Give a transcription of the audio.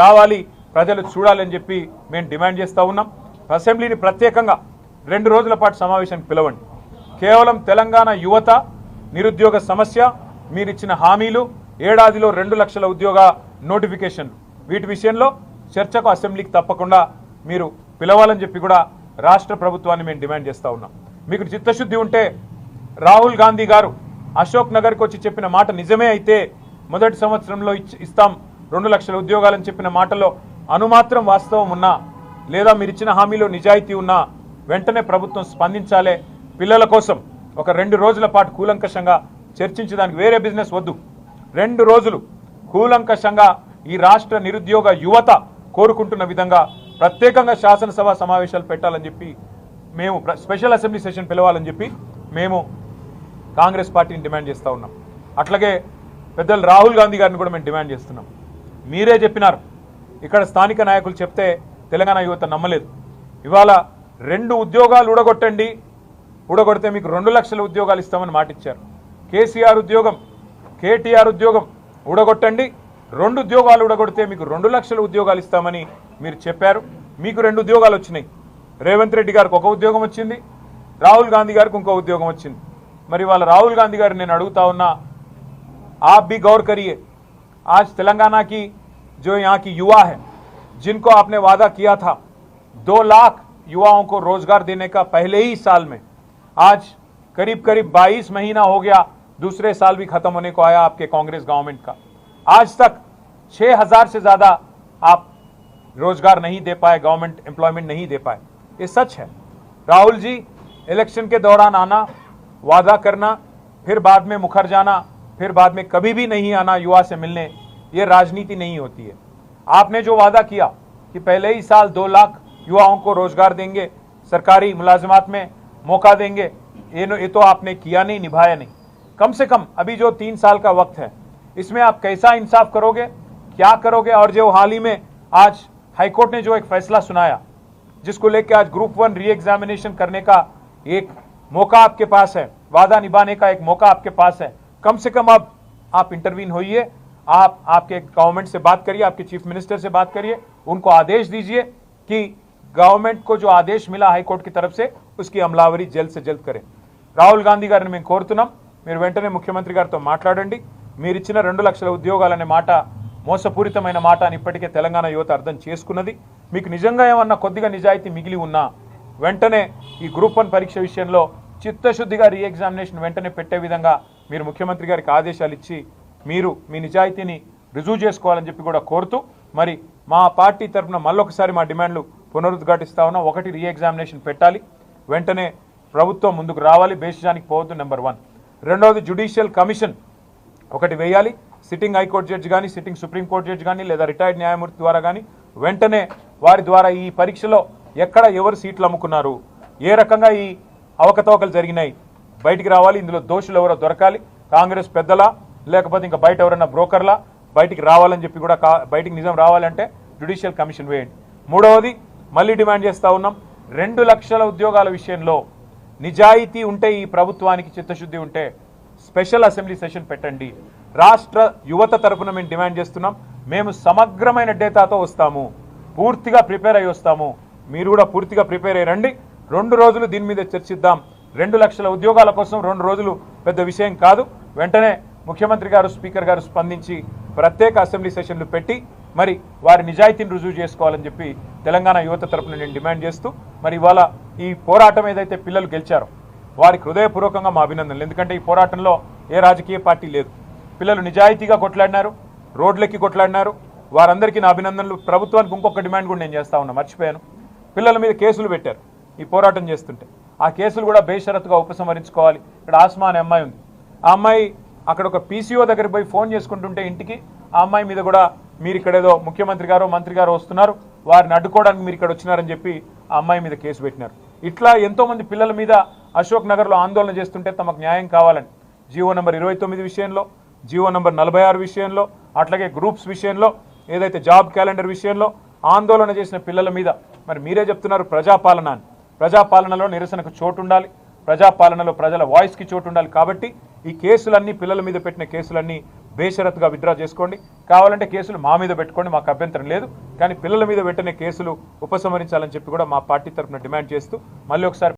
రావాలి, ప్రజలు చూడాలని చెప్పి మేము డిమాండ్ చేస్తూ ఉన్నాం. అసెంబ్లీని ప్రత్యేకంగా 2 రోజుల పాటు సమావేశానికి పిలవండి. కేవలం తెలంగాణ యువత నిరుద్యోగ సమస్య, మీరిచ్చిన హామీలు, ఏడాదిలో 2 లక్షల ఉద్యోగ నోటిఫికేషన్, వీటి విషయంలో చర్చకు అసెంబ్లీకి తప్పకుండా మీరు పిలవాలని చెప్పి కూడా రాష్ట్ర ప్రభుత్వాన్ని మేము డిమాండ్ చేస్తూ ఉన్నాం. మీకు చిత్తశుద్ధి ఉంటే రాహుల్ గాంధీ గారు అశోక్ నగర్కి వచ్చి చెప్పిన మాట నిజమే అయితే మొదటి సంవత్సరంలో ఇస్తాం 2 లక్షల ఉద్యోగాలని చెప్పిన మాటలో అనుమాత్రం వాస్తవం ఉన్నా, లేదా మీరు ఇచ్చిన హామీలో నిజాయితీ ఉన్నా వెంటనే ప్రభుత్వం స్పందించాలి. పిల్లల కోసం ఒక 2 రోజుల పాటు కూలంకషంగా చర్చించడానికి, వేరే బిజినెస్ వద్దు, 2 రోజులు కూలంకషంగా ఈ రాష్ట్ర నిరుద్యోగ యువత కోరుకుంటున్న విధంగా ప్రత్యేకంగా శాసనసభ సమావేశాలు పెట్టాలని చెప్పి మేము, స్పెషల్ అసెంబ్లీ సెషన్ పిలవాలని చెప్పి మేము కాంగ్రెస్ పార్టీని డిమాండ్ చేస్తూ ఉన్నాం. అట్లాగే పెద్దలు రాహుల్ గాంధీ గారిని కూడా మేము డిమాండ్ చేస్తున్నాం. మీరే చెప్పినారు, ఇక్కడ స్థానిక నాయకులు చెప్తే తెలంగాణ యువత నమ్మలేదు. ఇవాళ 2 ఉద్యోగాలు ఊడగొడితే మీకు 2 లక్షల ఉద్యోగాలు ఇస్తామని మాటిచ్చారు. కేసీఆర్ ఉద్యోగం, కేటీఆర్ ఉద్యోగం ఊడగొట్టండి, 2 ఉద్యోగాలు ఊడగొడితే మీకు 2 లక్షల ఉద్యోగాలు ఇస్తామని మీరు చెప్పారు. మీకు 2 ఉద్యోగాలు వచ్చినాయి. రేవంత్ రెడ్డి గారికి 1 ఉద్యోగం వచ్చింది, రాహుల్ గాంధీ గారికి ఇంకో ఉద్యోగం వచ్చింది. మరి వాళ్ళ రాहुल गांधी गाరు నేను అడుగుతా ఉన్నా, आप भी गौर करिए, आज तेलंगाना की जो यहाँ की युवा है, जिनको आपने वादा किया था 2 लाख युवाओं को रोजगार देने का पहले ही साल में, आज करीब 22 महीना हो गया, दूसरे साल भी खत्म होने को आया आपके कांग्रेस गवर्नमेंट का, आज तक 6000 से ज्यादा आप रोजगार नहीं दे पाए, गवर्नमेंट एम्प्लॉयमेंट नहीं दे पाए. ये सच है. राहुल जी, इलेक्शन के दौरान आना, वादा करना, फिर बाद में मुखर जाना, फिर बाद में कभी भी नहीं आना युवा से मिलने, ये राजनीति नहीं होती है. आपने जो वादा किया कि पहले ही साल 2 लाख युवाओं को रोजगार देंगे, सरकारी मुलाजमात में मौका देंगे, ये तो आपने किया नहीं, निभाया नहीं. कम से कम अभी जो 3 साल का वक्त है, इसमें आप कैसा इंसाफ करोगे, क्या करोगे? और जो हाल ही में आज हाईकोर्ट ने जो एक फैसला सुनाया, जिसको लेकर आज ग्रुप 1 री एग्जामिनेशन करने का एक मौका आपके पास है, वादा निभाने का एक मौका आपके पास है, कम से कम अब आप इंटरवीन होइए, आप आपके गवर्नमेंट से बात करिए, आपके चीफ मिनिस्टर से बात करिए, उनको आदेश दीजिए कि गवर्नमेंट को जो आदेश मिला हाईकोर्ट की तरफ से उसकी अमलावरी जल्द से जल्द करें. రాహుల్ గాంధీ గారిని మేము కోరుతున్నాం, మీరు వెంటనే ముఖ్యమంత్రి గారితో మాట్లాడండి. మీరు ఇచ్చిన 2 లక్షల ఉద్యోగాలనే మాట మోసపూరితమైన మాట అని ఇప్పటికే తెలంగాణ యువత అర్థం చేసుకున్నది. మీకు నిజంగా ఏమన్నా కొద్దిగా నిజాయితీ మిగిలి ఉన్నా వెంటనే ఈ గ్రూప్ 1 పరీక్ష విషయంలో చిత్తశుద్ధిగా రీ ఎగ్జామినేషన్ వెంటనే పెట్టే విధంగా మీరు ముఖ్యమంత్రి గారికి ఆదేశాలు ఇచ్చి మీరు మీ నిజాయితీని రుజువు చేసుకోవాలని చెప్పి కూడా కోరుతూ, మరి మా పార్టీ తరఫున మళ్ళొకసారి మా డిమాండ్లు పునరుద్ఘాటిస్తా ఉన్నాం. 1 రీ ఎగ్జామినేషన్ పెట్టాలి, వెంటనే ప్రభుత్వం ముందుకు రావాలి, బేసిజానికి పోవద్దు, నెంబర్ 1. రెండవది జ్యుడిషియల్ కమిషన్ ఒకటి వేయాలి. సిట్టింగ్ హైకోర్టు జడ్జి కానీ, సిట్టింగ్ సుప్రీంకోర్టు జడ్జి కానీ, లేదా రిటైర్డ్ న్యాయమూర్తి ద్వారా కానీ వెంటనే వారి ద్వారా ఈ పరీక్షలో ఎక్కడ ఎవరు సీట్లు అమ్ముకున్నారు, ఏ రకంగా ఈ అవకతవకలు జరిగినాయి బయటికి రావాలి. ఇందులో దోషులు ఎవరో దొరకాలి, కాంగ్రెస్ పెద్దలా లేకపోతే ఇంకా బయట ఎవరైనా బ్రోకర్లా బయటికి రావాలని చెప్పి కూడా, బయటికి నిజం రావాలంటే జ్యుడిషియల్ కమిషన్ వేయండి. మూడవది మళ్ళీ డిమాండ్ చేస్తూ ఉన్నాం, 2 లక్షల ఉద్యోగాల విషయంలో నిజాయితీ ఉంటే, ఈ ప్రభుత్వానికి చిత్తశుద్ధి ఉంటే స్పెషల్ అసెంబ్లీ సెషన్ పెట్టండి. రాష్ట్ర యువత తరఫున మేము డిమాండ్ చేస్తున్నాం. మేము సమగ్రమైన డేటాతో వస్తాము, పూర్తిగా ప్రిపేర్ అయ్యి వస్తాము. మీరు కూడా పూర్తిగా ప్రిపేర్ అయ్యి రండి. 2 రోజులు దీని మీద చర్చిద్దాం. 2 లక్షల ఉద్యోగాల కోసం 2 రోజులు పెద్ద విషయం కాదు. వెంటనే ముఖ్యమంత్రి గారు, స్పీకర్ గారు స్పందించి ప్రత్యేక అసెంబ్లీ సెషన్లు పెట్టి మరి వారి నిజాయితీని రుజువు చేసుకోవాలని చెప్పి తెలంగాణ యువత తరఫున నేను డిమాండ్ చేస్తూ, మరి ఇవాళ ఈ పోరాటం ఏదైతే పిల్లలు గెలిచారో వారికి హృదయపూర్వకంగా మా అభినందనలు. ఎందుకంటే ఈ పోరాటంలో ఏ రాజకీయ పార్టీ లేదు, పిల్లలు నిజాయితీగా కొట్లాడినారు, రోడ్లెక్కి కొట్లాడినారు. వారందరికీ నా అభినందనలు. ప్రభుత్వానికి ఇంకొక డిమాండ్ కూడా నేను చేస్తా ఉన్నా, మర్చిపోయాను. పిల్లల మీద కేసులు పెట్టారు ఈ పోరాటం చేస్తుంటే, ఆ కేసులు కూడా బేషరతుగా ఉపసంహరించుకోవాలి. ఇక్కడ ఆస్మా అనే అమ్మాయి ఉంది, ఆ అమ్మాయి అక్కడ ఒక పీసీఓ దగ్గరికి పోయి ఫోన్ చేసుకుంటుంటే ఇంటికి, ఆ అమ్మాయి మీద కూడా మీరు ఇక్కడ ఏదో ముఖ్యమంత్రి గారు మంత్రి గారు వస్తున్నారు, వారిని అడ్డుకోవడానికి మీరు ఇక్కడ వచ్చినారని చెప్పి ఆ అమ్మాయి మీద కేసు పెట్టినారు. ఇట్లా ఎంతోమంది పిల్లల మీద అశోక్ నగర్లో ఆందోళన చేస్తుంటే తమకు న్యాయం కావాలని జీవో నెంబర్ 29 విషయంలో, జీవో నెంబర్ 46 విషయంలో, అట్లాగే గ్రూప్స్ విషయంలో, ఏదైతే జాబ్ క్యాలెండర్ విషయంలో ఆందోళన చేసిన పిల్లల మీద మరి మీరే చెప్తున్నారు ప్రజాపాలన అని. ప్రజాపాలనలో నిరసనకు చోటు ఉండాలి, ప్రజాపాలనలో ప్రజల వాయిస్కి చోటు ఉండాలి. కాబట్టి ఈ కేసులన్నీ, పిల్లల మీద పెట్టిన కేసులన్నీ బేషరతుగా విత్డ్రా చేసుకోండి. కావాలంటే కేసులు మా మీద పెట్టుకోండి, మాకు అభ్యంతరం లేదు. కానీ పిల్లల మీద వెంటనే కేసులు ఉపసంహరించాలని చెప్పి కూడా మా పార్టీ తరఫున డిమాండ్ చేస్తూ మళ్ళీ ఒకసారి